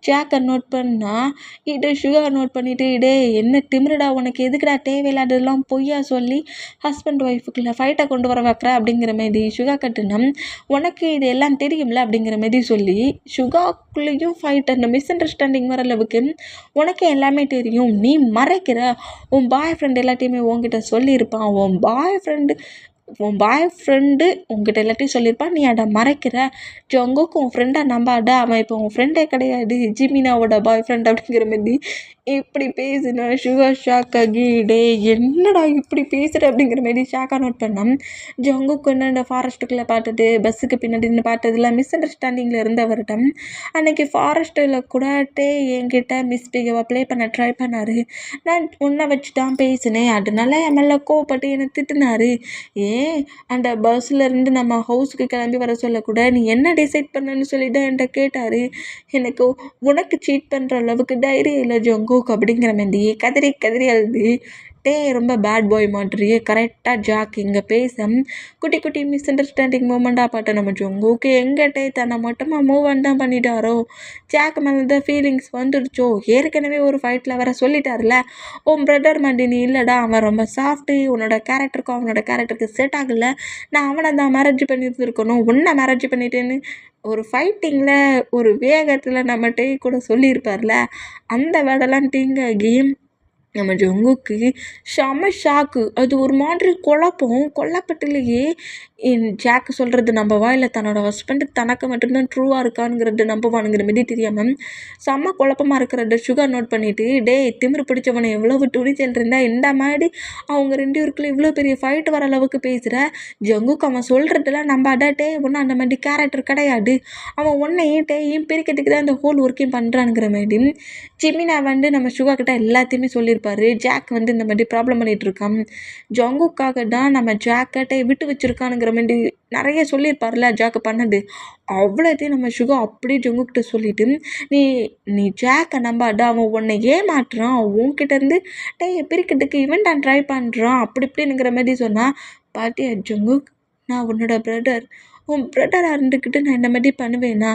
ஜாக்கை நோட் பண்ணால் இதை சுகா நோட் பண்ணிவிட்டு, இடே என்ன திமிருடா உனக்கு, எதுக்குடா தேவையில்லாததெல்லாம் பொய்யா சொல்லி ஹஸ்பண்ட் ஒய்ஃபுக்குள்ள ஃபைட்டை கொண்டு வர வைக்கிற அப்படிங்கிற மாதிரி சுகா கட்டுனம், உனக்கு இது எல்லாம் தெரியும்ல அப்படிங்கிற மாதிரி சொல்லி சுகாக்குள்ளேயும் ஃபைட் அந்த மிஸ் அண்டர்ஸ்டாண்டிங் வர அளவுக்கு உனக்கு எல்லாமே தெரியும், நீ மறைக்கிற, உன் பாய் ஃப்ரெண்ட் எல்லாத்தையுமே உன்கிட்ட சொல்லியிருப்பான், உன் பாய் ஃப்ரெண்டு உன் பாய் ஃப்ரெண்டு உங்ககிட்ட எல்லாத்தையும் சொல்லியிருப்பான், நீ அதை மறைக்கிற. ஜங்குக்கு உன் ஃப்ரெண்டை நம்பாட, அவன் இப்போ உன் ஃப்ரெண்டே கிடையாது, ஜிமினாவோட பாய் ஃப்ரெண்ட் அப்படிங்கிற மாதிரி இப்படி பேசுனா சுகர் ஷாக் ஆகி, டே என்னடா இப்படி பேசுகிற அப்படிங்கிற மாரி ஷாக்காக நோட் பண்ணான். ஜங்குக்கு என்ன இந்த ஃபாரஸ்ட்டுக்குள்ளே பார்த்தது, பஸ்ஸுக்கு பின்னாடி நின்று பார்த்ததுலாம் மிஸ் அண்டர்ஸ்டாண்டிங்கில் இருந்தவர்கிட்ட அன்றைக்கி ஃபாரஸ்ட்டில் கூட என்கிட்ட மிஸ்பிஹேவாக ப்ளே பண்ண ட்ரை பண்ணார். நான் உன்னை வச்சு தான் பேசினேன், அதனால என் மேலே கோவப்பட்டு என்னை திட்டினார். அந்த பஸ்ஸில் நம்ம ஹவுஸுக்கு கிளம்பி வர சொல்லக்கூட நீ என்ன டிசைட் பண்ணன்னு சொல்லி தான் என்கிட்ட கேட்டார். எனக்கு உனக்கு சீட் பண்ணுற அளவுக்கு தைரியம் இல்லை ஜங்குக் அப்படிங்கிற மாதிரி கதறி கதறி அழுது, ரொம்ப பேட் பாய் மாட்றியே. கரெக்டாக ஜாக் இங்கே பேச குட்டி குட்டி மிஸ் அண்டர்ஸ்டாண்டிங் மூமெண்ட்டாக பாட்ட நம்ம ஜங்குக்கு எங்கிட்டே தன்னை மட்டுமா மூவ் ஆன் தான் பண்ணிட்டாரோ, ஜாக் மேலே தான் ஃபீலிங்ஸ் வந்துடுச்சோ. ஏற்கனவே ஒரு ஃபைட்டில் வர சொல்லிட்டார்ல, உன் பிரதர் மாதிரி நீ இல்லைடா, அவன் ரொம்ப சாஃப்ட்டு, உன்னோட கேரக்டருக்கும் அவனோட கேரக்டருக்கு செட் ஆகலை, நான் அவனை தான் மேரேஜ் பண்ணியிருந்துருக்கணும், உன்னை மேரேஜ் பண்ணிட்டேன்னு ஒரு ஃபைட்டிங்கில் ஒரு வேகத்தில் நம்ம கூட சொல்லியிருப்பார்ல, அந்த வேடெல்லாம் ஆகி நம்ம ஜங்குக்கு செம ஷாக்கு. அது ஒரு மாதிரி கொல்லப்பட்டுலையே ஜாக்கு சொல்கிறது நம்பவா இல்லை தன்னோட ஹஸ்பண்டு தனக்கு மட்டும்தான் ட்ரூவாக இருக்கானுங்கிறது நம்பவானுங்கிற மாரி தெரியாமல் செம்ம குழப்பமாக இருக்கிறத சுகர் நோட் பண்ணிவிட்டு, திமிரு பிடிச்சவனை எவ்வளவு துணிச்சல் இருந்தால் இந்த மாதிரி அவங்க 2 பேருக்குள்ள இவ்வளோ பெரிய ஃபைட் வர அளவுக்கு பேசுகிற. ஜங்குக்கு அவன் சொல்கிறதெல்லாம் நம்பாத, ஒன்றும் அந்த மாதிரி கேரக்டர் கிடையாது, அவன் ஒன்றையும் பிரிக்கிறதுக்கு தான் இந்த ஹோல் ஒர்க்கையும் பண்ணுறானுங்கிற மாதிரி ஜிமினா நம்ம சுகர் கிட்ட எல்லாத்தையுமே சொல்லியிருப்பாரு. ஜாக் இந்த மாதிரி ப்ராப்ளம் பண்ணிகிட்டு இருக்கான், ஜங்குக்காக தான் நம்ம ஜாக்கை விட்டு வச்சுருக்கானுங்கிற மாதிரி நிறைய சொல்லியிருப்பார்ல ஜாக்கு பண்ணது. அவ்வளோத்தையும் நம்ம சுகர் அப்படியே ஜங்குக்கிட்ட சொல்லிவிட்டு, நீ ஜாக்கை நம்பாட, அவன் உன்னை ஏமாட்டுறான், அவன் உன்கிட்டேருந்து பிரிக்கிறதுக்கு இவன் தான் ட்ரை பண்ணுறான் அப்படி இப்படிங்கிற மாதிரி சொன்னான். பாட்டியா ஜங்குக், நான் உன்னோட பிரதர், உன் பிரதராக இருந்துக்கிட்டு நான் இந்த மாதிரி பண்ணுவேனா?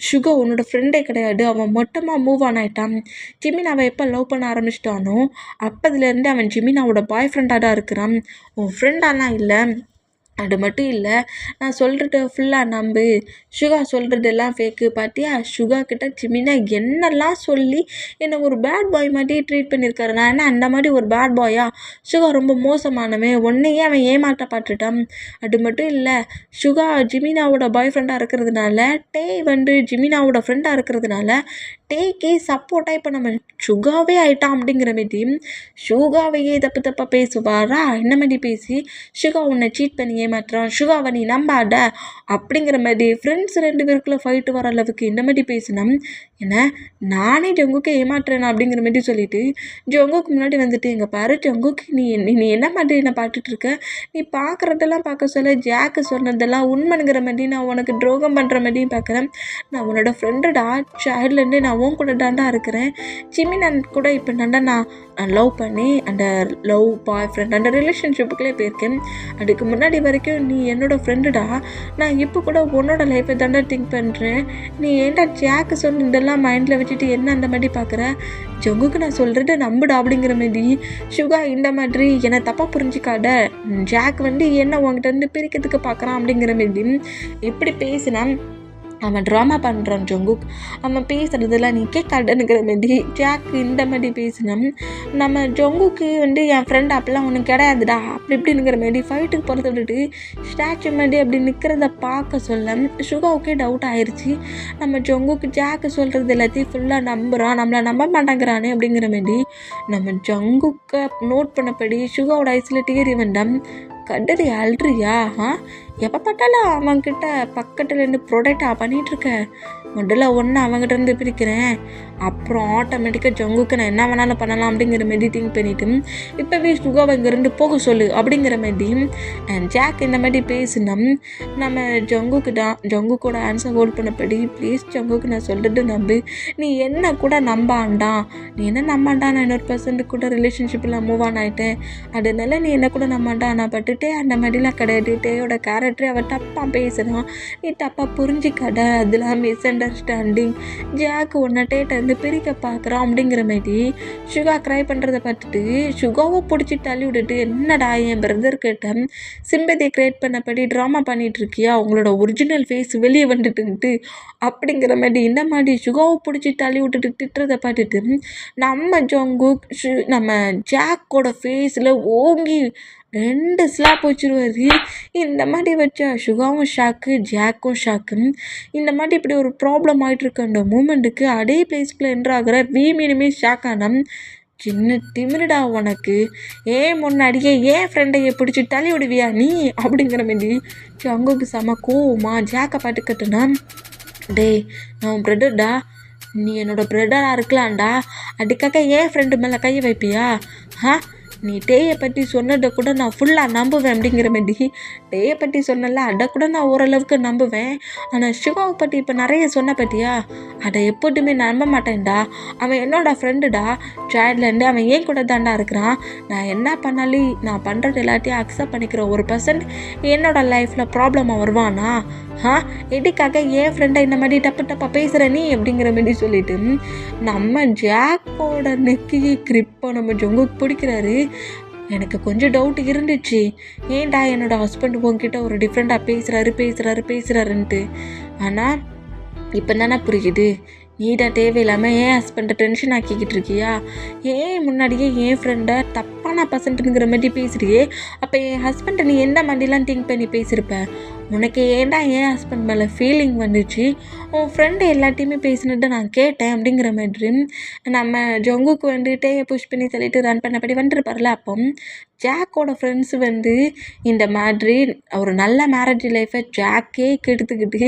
சுகர் உன்னோட ஃப்ரெண்டே கிடையாது, அவன் மொத்தமாக மூவ் ஆன் ஆகிட்டான். ஜிமினாவை எப்போ லவ் பண்ண ஆரம்பிச்சிட்டானோ அப்போதுலேருந்து அவன் ஜிமினாவோட பாய் ஃப்ரெண்டாக தான் இருக்கிறான், உன் ஃப்ரெண்டாலாம் இல்லை. அது மட்டும் இல்லை, நான் சொல்கிறது ஃபுல்லாக நம்பு, சுகா சொல்கிறதெல்லாம் ஃபேக்கு. பார்த்தியா, சுகா கிட்ட ஜிமினா என்னெல்லாம் சொல்லி என்னை ஒரு பேட் பாய் மாதிரி ட்ரீட் பண்ணியிருக்காரு. நான் என்ன அந்த மாதிரி ஒரு பேட் பாயா? சுகா ரொம்ப மோசமானவன், உன்னையே அவன் ஏமாற்ற பார்த்துட்டான். அது மட்டும் இல்லை, சுகா ஜிமினாவோட பாய் ஃப்ரெண்டாக இருக்கிறதுனால, ஜிமினாவோட ஃப்ரெண்டாக இருக்கிறதுனால டேக்கே சப்போர்ட்டாக இப்போ நம்ம சுகாவே ஆயிட்டான் அப்படிங்கிற மாரி சுகாவையே தப்பாக பேசுவாரா? இந்த மாதிரி பேசி சுகா உன்னை சீட் பண்ணி ஏமாத்துறான், சுகாவை நீ நம்பாட அப்படிங்கிற மாதிரி ஃப்ரெண்ட்ஸ் 2 பேருக்குள்ளே ஃபைட்டு வர அளவுக்கு இந்த மாதிரி பேசினோம். ஏன்னா நானே ஜங்குக்கு ஏமாத்துறேன் அப்படிங்கிற மாதிரி சொல்லிட்டு ஜங்குக்கு முன்னாடி வந்துட்டு, எங்கள் பாரு ஜங்குக்கு, நீ என்ன மாதிரி என்னை பார்த்துட்ருக்க, நீ பார்க்குறதெல்லாம் பார்க்க சொல்ல ஜாக்கு சொன்னதெல்லாம் உண்மைங்கிற மாதிரி நான் உனக்கு துரோகம் பண்ணுற மாதிரியும் பார்க்குறேன். நான் உன்னோட ஃப்ரெண்டுடா, சைல்ட்லேருந்து நான் உன் கூட தாண்டா இருக்கிறேன். ஜிமின் கூட இப்போ நான் லவ் பண்ணி அந்த லவ் பாய் ஃப்ரெண்ட் அந்த ரிலேஷன்ஷிப்புக்குள்ளே போயிருக்கேன். அதுக்கு முன்னாடி வரைக்கும் நீ என்னோடய ஃப்ரெண்டுடா, நான் இப்போ கூட உன்னோட லைஃப்பை தாண்டா திங்க் பண்ணுறேன். நீ ஏன்டா ஜாக்கு சொன்னதெல்லாம் மைண்டில் வச்சுட்டு என்ன அந்த மாதிரி பார்க்குற? ஜங்குக்கு நான் சொல்கிறது நம்புடா அப்படிங்கிற மாதிரி சுகா இந்த மாதிரி என்னை தப்பாக புரிஞ்சிக்காத, ஜாக் என்ன உங்ககிட்ட பிரிக்கிறதுக்கு பார்க்குறான் அப்படிங்கிற மாதிரி எப்படி பேசினான். அவன் ட்ராமா பண்ணுறான் ஜங்குக், அவன் பேசுகிறதெல்லாம் நீ கேட்காடனுங்கிற மாதிரி ஜாக்கு இந்த மாதிரி பேசினான். நம்ம ஜங்குக்கு என் ஃப்ரெண்ட் அப்படிலாம் ஒன்றும் கிடையாதுடா அப்படி இப்படிங்கிற மாதிரி ஃபைட்டுக்கு போகிறத விட்டுட்டு ஸ்டாச்சு மாதிரி அப்படி நிற்கிறத பார்க்க சொல்ல சுகாவுக்கே டவுட் ஆயிடுச்சு. நம்ம ஜங்குக்கு ஜாக்கு சொல்கிறது எல்லாத்தையும் ஃபுல்லாக நம்புகிறான், நம்மளை நம்ப மாட்டேங்கிறானே அப்படிங்கிற மாதிரி நம்ம ஜங்குக்கை நோட் பண்ணபடி சுகாவோட ஐஸில் டீரி வந்தான். கண்டது அல்றியா? எப்போ பார்த்தாலும் அவன்கிட்ட பக்கத்தில் இருந்து ப்ரொடெக்டாக பண்ணிகிட்ருக்க, முதல்ல ஒன்று அவங்ககிட்ட பிரிக்கிறேன், அப்புறம் ஆட்டோமேட்டிக்காக ஜங்குக்கு நான் என்ன வேணாலும் பண்ணலாம் அப்படிங்கிற மாதிரி திங்க் பண்ணிவிட்டு இப்போவே சுகாவை இங்கேருந்து போக சொல்லு அப்படிங்கிற மாதிரி ஜாக் இந்த மாதிரி பேசினோம். நம்ம ஜங்குக்கூட ஆன்சர் ஹோல்ட் பண்ணபடி, ப்ளீஸ் ஜங்குக்கு நான் சொல்கிறது நம்பு, நீ என்ன கூட நம்பாண்டான், நான் இன்னொரு பர்சன்ட் கூட ரிலேஷன்ஷிப்பில் மூவ் ஆன் ஆகிட்டேன், அதனால நீ என்ன கூட நம்பாண்டான், நான் பட்டுட்டே அந்த மாதிரிலாம் கிடையாது, டேயோட கேரக்டர் அவன் தப்பாக பேசுகிறான், நீ தப்பாக புரிஞ்சிக்காட, அதெல்லாம் மிஸ் அண்டர்ஸ்டாண்டிங், ஜாக்கு ஒன்றை டேட்டை பிரிக்க பார்க்குறான் அப்படிங்கிற மாதிரி சுகா க்ரை பண்ணுறதை பார்த்துட்டு சுகாவை பிடிச்சி தள்ளி விட்டுட்டு, என்னடா என் பிரதர் கிட்ட சிம்பதியை க்ரியேட் பண்ணபடி ட்ராமா பண்ணிகிட்ருக்கியா, அவங்களோட ஒரிஜினல் ஃபேஸ் வெளியே வந்துட்டுன்ட்டு அப்படிங்கிற மாதிரி இந்த மாதிரி சுகாவை பிடிச்சி தள்ளி விட்டுட்டு திட்டுறதை பார்த்துட்டு நம்ம ஜங்குக் நம்ம ஜாக்கோட ஃபேஸில் ஓங்கி 2 ஸ்லாப் வச்சுருவாரு. இந்த மாதிரி வச்சா சுகாவும் ஷாக்கு, ஜாக்கும் ஷாக்கு. இந்த மாதிரி இப்படி ஒரு ப்ராப்ளம் ஆகிட்டுருக்க அந்த மூமெண்ட்டுக்கு அதே பிளேஸ்க்குள்ளே என்ட்ராகிற வீமீனுமே ஷாக் ஆனான். சின்ன திமிருடா உனக்கு, ஏன் முன்னாடியே ஏன் ஃப்ரெண்டையை பிடிச்சி தள்ளி விடுவியா நீ அப்படிங்கிற மாதிரி ஜங்குக்கு செம கோவமா ஜாக்கை பாட்டு கட்டுனா. டேய் நான் உன் பிரதர்டா, நீ என்னோட பிரதராக இருக்கலாம்டா, அதுக்காக ஏன் ஃப்ரெண்டு மேலே கையை வைப்பியா? நீ டேயை பற்றி சொன்னதை கூட நான் ஃபுல்லாக நம்புவேன் அப்படிங்கிற மாதிரி. டேயை பற்றி சொன்னல அதை கூட நான் ஓரளவுக்கு நம்புவேன். ஆனால் சிவாவை பற்றி இப்போ நிறைய சொன்ன பற்றியா, அதை எப்போதுமே நம்ப மாட்டேன்டா. அவன் என்னோடய ஃப்ரெண்டுடா, சைல்ட்லேருந்து அவன் ஏன் கூட தாண்டா இருக்கிறான். நான் என்ன பண்ணாலும் நான் பண்ணுறது எல்லாத்தையும் அக்செப்ட் பண்ணிக்கிற ஒரு பர்சன் என்னோடய லைஃப்பில் ப்ராப்ளமாக வருவானா? எதுக்காக என் ஃப்ரெண்டை இந்த மாதிரி தப்பாக பேசுகிற நீ அப்படிங்கிற மாதிரி சொல்லிட்டு நம்ம ஜாக்கோட நெக்கியை கிரிப்பாக நம்ம ஜங்குக்கு பிடிக்கிறாரு. எனக்கு கொஞ்சம் டவுட் இருந்துச்சு, ஏன்டா என்னோடய ஹஸ்பண்ட் உங்ககிட்ட ஒரு டிஃப்ரெண்ட்டாக பேசுகிறாருன்ட்டு. ஆனால் இப்போ தானே புரியுது, நீடா தேவையில்லாமல் ஏன் ஹஸ்பண்டை டென்ஷன் ஆக்கிக்கிட்டு இருக்கியா? ஏன் முன்னாடியே என் ஃப்ரெண்டை தப்பான பர்சன்ட்டுங்கிற மாதிரி பேசுகிறியே, அப்போ என் ஹஸ்பண்டை நீ எந்த மாதிரிலாம் திங்க் பண்ணி பேசியிருப்ப? உனக்கு ஏன்டா என் ஹஸ்பண்ட் மேலே ஃபீலிங் வந்துச்சு? உன் ஃப்ரெண்டு எல்லாத்தையுமே பேசினதை நான் கேட்டேன் அப்படிங்கிற மாதிரி நம்ம ஜங்குக்கு வந்துட்டு புஷ் பண்ணி சொல்லிட்டு ரன் பண்ணபடி வந்துருப்பார்ல. அப்போ ஜாக்கோட ஃப்ரெண்ட்ஸ் இந்த மாதிரி ஒரு நல்ல மேரேஜ் லைஃப்பை ஜாக்கே கெடுத்துக்கிட்டு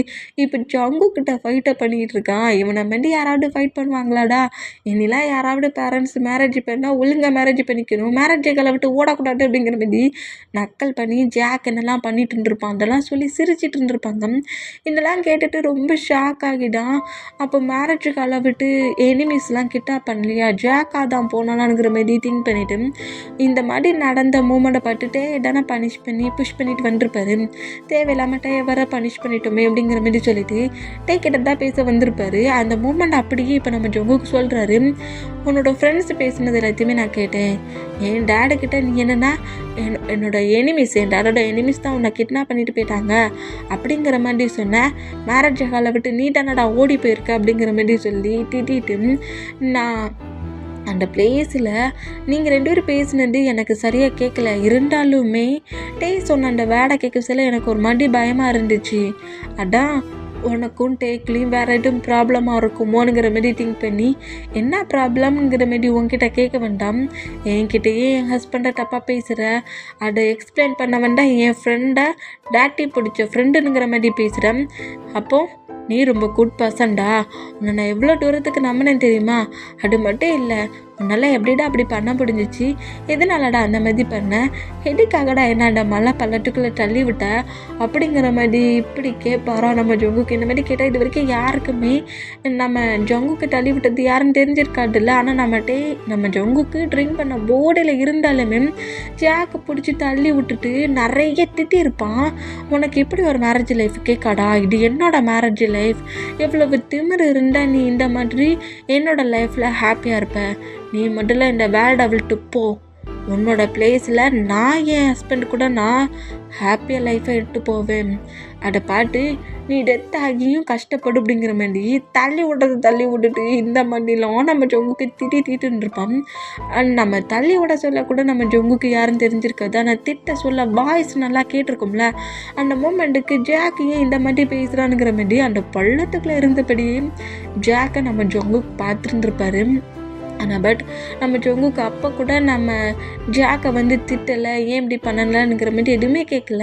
இப்போ ஜங்குக்கிட்ட ஃபைட்டை பண்ணிக்கிட்டு இருக்கான். இவனை மாதிரி யாராவது ஃபைட் பண்ணுவாங்களாடா? இனிலாம் யாராவது பேரண்ட்ஸ் மேரேஜ் பண்ணால் ஒழுங்காக மேரேஜ் பண்ணிக்கணும், மேரேஜை விட்டு ஓடக்கூடாது அப்படிங்கிற மாதிரி நக்கல் பண்ணி ஜாக் என்னெல்லாம் பண்ணிட்டு இருந்திருப்பான், அதெல்லாம் சொல்லி சிரிச்சிட்டு இருந்திருப்பாங்க. இதெல்லாம் கேட்டுட்டு ரொம்ப ஷாக் ஆகிடான். அப்போ மேரேஜுக்கு விட்டு எனிமீஸ்லாம் கிட்டா பண்ணலையா, ஜாக்காக தான் போனாலாங்கிற மாதிரி திங்க் பண்ணிவிட்டு இந்த மாதிரி நடந்த மூமெண்ட்டை பார்த்துட்டே தானே பனிஷ் பண்ணி புஷ் பண்ணிட்டு வந்திருப்பாரு. தேவையில்லாமல் வர பனிஷ் பண்ணிட்டோமே அப்படிங்கிற மாதிரி சொல்லிட்டு கிட்ட தான் பேச வந்திருப்பாரு. அந்த மூமெண்ட் அப்படியே இப்போ நம்ம ஜங்குக்கு சொல்கிறாரு, உன்னோட ஃப்ரெண்ட்ஸ் பேசுனது எல்லாத்தையுமே நான் கேட்டேன். என் டேடுக்கிட்ட நீ என்னென்னா என்னோட எனிமீஸ், என் டேடோட எனிமீஸ் தான் உன்னை கிட்னாப் பண்ணிட்டு போயிட்டாங்க அப்படிங்கிற மாதிரி சொன்னேன். மேரேஜ் ஹாலை விட்டு நீ தானடா ஓடி போயிருக்க அப்படிங்கிற மாதிரி சொல்லி திட்டிட்டு நான் அந்த பிளேஸில் நீங்கள் 2 பேரும் பேசினது எனக்கு சரியாக கேட்கல. இருந்தாலுமே சொன்ன அந்த வேடை கேட்க சொல்ல எனக்கு ஒரு மாதிரி பயமாக இருந்துச்சு. அதான் உனக்கும் டேக்லேயும் வேறு எதுவும் ப்ராப்ளமாக இருக்குமோங்கிற மாதிரி திங்க் பண்ணி என்ன ப்ராப்ளம்ங்கிற மாதிரி உங்ககிட்ட கேட்க வேண்டாம், என்கிட்டயே என் ஹஸ்பண்டை தப்பாக பேசுகிற, அதை எக்ஸ்பிளைன் பண்ண வேண்டாம், என் ஃப்ரெண்டை டேட்டி பிடிச்ச ஃப்ரெண்டுங்கிற மாதிரி பேசுகிறேன். அப்போது நீ ரொம்ப குட் பர்சன்டா, உன்னை நான் எவ்வளோ தூரத்துக்கு நம்பினேன் தெரியுமா? அது மட்டும் இல்லை, உன்னால் எப்படிடா அப்படி பண்ண முடிஞ்சிச்சு, எதனாலடா அந்த மாதிரி பண்ண, எதுக்காகடா என்னடா மழை பள்ளத்துக்குள்ளே தள்ளி விட்ட அப்படிங்கிற மாதிரி இப்படி கேட்பாரா நம்ம ஜங்குக்கு. இந்த மாதிரி கேட்டால் இது வரைக்கும் யாருக்குமே நம்ம ஜங்குக்கு தள்ளி விட்டது யாருன்னு தெரிஞ்சிருக்காதுல்ல. ஆனால் நம்ம ஜங்குக்கு ட்ரிங்க் பண்ண போர்டில் இருந்தாலுமே ஜாக்கை பிடிச்சி தள்ளி விட்டுட்டு நிறைய திட்டிருப்பான். உனக்கு எப்படி ஒரு மேரேஜ் லைஃப் கேட்காடா, இது என்னோட மேரேஜ் லைஃப், எவ்வளவு திமிரு இருந்தால் நீ இந்த மாதிரி என்னோட லைஃப்பில் ஹாப்பியாக இருப்ப, நீ முதல்ல இந்த வேர்ல்டை விட்டு போ, உன்னோட பிளேஸில் நான் என் ஹஸ்பண்ட் கூட நான் ஹாப்பியாக லைஃப்பை எடுத்து போவேன், அதை பார்த்து நீ டெத் ஆகியும் கஷ்டப்படு அப்படிங்கிற மாதிரி தள்ளி விட்டுட்டு இந்த மாதிரிலாம் நம்ம ஜங்குக்கு திட்டின்னு இருப்பான். நம்ம தள்ளி விட சொல்ல கூட நம்ம ஜங்குக்கு யாரும் தெரிஞ்சிருக்காது, ஆனால் திட்ட சொல்ல வாய்ஸ் நல்லா கேட்டிருக்கோம்ல. அந்த மூமெண்ட்டுக்கு ஜாக் ஏன் இந்த மாதிரி பேசுகிறானுங்கிற மாதிரி அந்த பள்ளத்துக்குள்ளே இருந்தபடியே ஜாக்கை நம்ம ஜங்குக்கு பார்த்துருந்துருப்பாரு. ஆனால் பட் நம்ம ஜங்குக்கு அப்போ கூட நம்ம ஜாக்கை திட்டலை, ஏன் இப்படி பண்ணலைங்கிற மாதிரி எதுவுமே கேட்கல.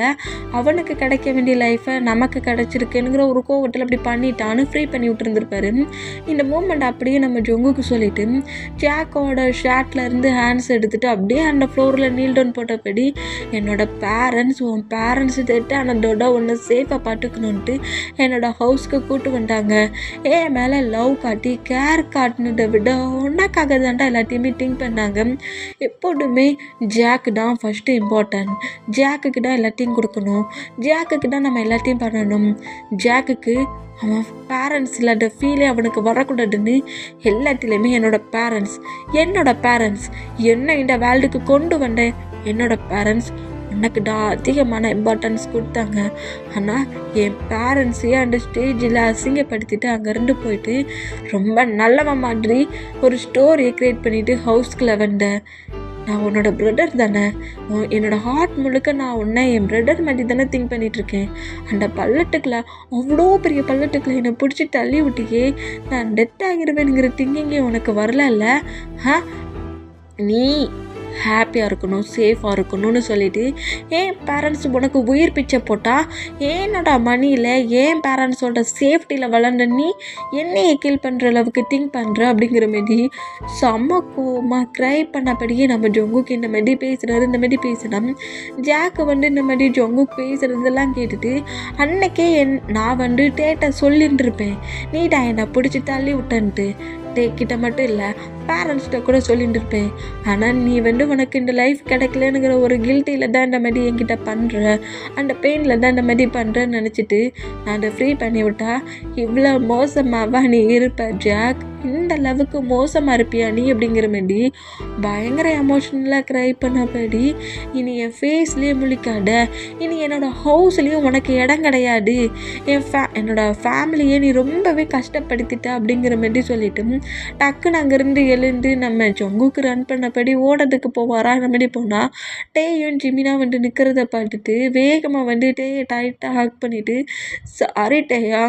அவனுக்கு கிடைக்க வேண்டிய லைஃப்பை நமக்கு கிடச்சிருக்குங்கிற ஒரு கோவத்தில் அப்படி பண்ணிட்டான்னு ஃப்ரீ பண்ணி விட்டுருந்துருப்பாரு. இந்த மூமெண்ட் அப்படியே நம்ம ஜங்குக்கு சொல்லிவிட்டு ஜாக்கோட ஷர்ட்லேருந்து ஹேண்ட்ஸ் எடுத்துகிட்டு அப்படியே அந்த ஃப்ளோரில் நீல் டவுன் போட்டபடி என்னோட பேரண்ட்ஸ் உன் பேரண்ட்ஸ் திட்டு அதோட ஒன்று சேஃபாக பார்த்துக்கணுன்ட்டு என்னோடய ஹவுஸ்க்கு கூப்பிட்டு வந்தாங்க. ஏன் மேலே லவ் காட்டி கேர் காட்டினதை விட ஒன்றாக்காக தான்டா எல்லாத்தையுமே திங்க் பண்ணாங்க. எப்போதுமே ஜாக்கு தான் ஃபஸ்ட்டு இம்பார்ட்டன்ட், ஜாக்குக்கு தான் எல்லாத்தையும் கொடுக்கணும், ஜாக்குக்கு தான் நம்ம எல்லாத்தையும் பண்ணணும், ஜாக்குக்கு அவன் பேரண்ட்ஸ் இல்லாத ஃபீலே அவனுக்கு வரக்கூடாதுன்னு எல்லாத்துலேயுமே என்னோட பேரண்ட்ஸ் என்ன இந்த வேர்ல்டுக்கு கொண்டு வந்தேன், என்னோட பேரண்ட்ஸ் உனக்கு தான் அதிகமான இம்பார்ட்டன்ஸ் கொடுத்தாங்க. ஆனால் என் பேரண்ட்ஸையே அந்த ஸ்டேஜில் அசிங்கப்படுத்திட்டு அங்கேருந்து போயிட்டு ரொம்ப நல்லவன் மாதிரி ஒரு ஸ்டோரியை க்ரியேட் பண்ணிவிட்டு ஹவுஸ்குள்ளே வந்தேன். நான் உன்னோட பிரதர் தானே, என்னோடய ஹார்ட் முழுக்க நான் உன்னை என் பிரதர் மாதிரி தானே திங்க் பண்ணிகிட்ருக்கேன். அந்த பள்ளத்துக்குள்ள அவ்வளோ பெரிய பள்ளத்துக்குள்ள என்னை பிடிச்சி தள்ளி விட்டியே, நான் டெத் ஆகிடுவேனுங்கிற திங்கிங்கே உனக்கு வரல. நீ ஹாப்பியாக இருக்கணும், சேஃபாக இருக்கணும்னு சொல்லிட்டு ஏன் பேரண்ட்ஸ் உனக்கு உயிர் பிச்சை போட்டால் ஏன்னோட மணியில் ஏன் பேரண்ட்ஸோட சேஃப்டியில் வளர்ந்த நீ என்னையை கீழ் பண்ணுற அளவுக்கு திங்க் பண்ணுற அப்படிங்கிற மாரி செம்ம கோவமாக க்ரை பண்ணபடியே நம்ம ஜொங்குக்கு இந்த மாரி பேசுகிறாரு. இந்த மாரி பேசினா ஜாக்கு இந்த மாதிரி ஜொங்குக்கு பேசுகிறதெல்லாம் கேட்டுட்டு அன்னைக்கே நான் டேட்டை சொல்லிட்டுருப்பேன், நீடா என்னை பிடிச்சி தள்ளி விட்டன்ட்டு. கிட்ட மட்டும் இல்லை, பேரண்ட்ஸ்கிட்ட கூட சொல்லிட்டு இருப்பேன். ஆனால் நீ உனக்கு இந்த லைஃப் கிடைக்கலனுங்கிற ஒரு கில்ட்டியில் தான் இந்த மாதிரி என்கிட்ட பண்ணுற, அந்த பெயினில் தான் இந்த மாதிரி பண்ணுறேன்னு நினச்சிட்டு நான் அதை ஃப்ரீ பண்ணி விட்டா இவ்வளோ மோசமாவா நீ இருப்ப ஜாக், இந்த அளவுக்கு மோசமாக இருப்பியா நீ அப்படிங்கிற மாரி பயங்கர எமோஷ்னலாக க்ரை பண்ணபடி இனி என் ஃபேஸ்லேயே முழிக்காத, இனி என்னோடய ஹவுஸ்லேயும் உனக்கு இடம் கிடையாது, என்னோடய ஃபேமிலியை நீ ரொம்பவே கஷ்டப்படுத்திட்ட அப்படிங்கிற மாரி சொல்லிவிட்டு டக்குன்னு அங்கேருந்து எழுந்து நம்ம ஜொங்குக்கு ரன் பண்ணபடி ஓடத்துக்கு போவாரா. அந்த மாதிரி போனால் டேயும் ஜிமினா நிற்கிறத பார்த்துட்டு வேகமாக டேயை டைட்டாக ஹக் பண்ணிவிட்டு, சாரி டேயா,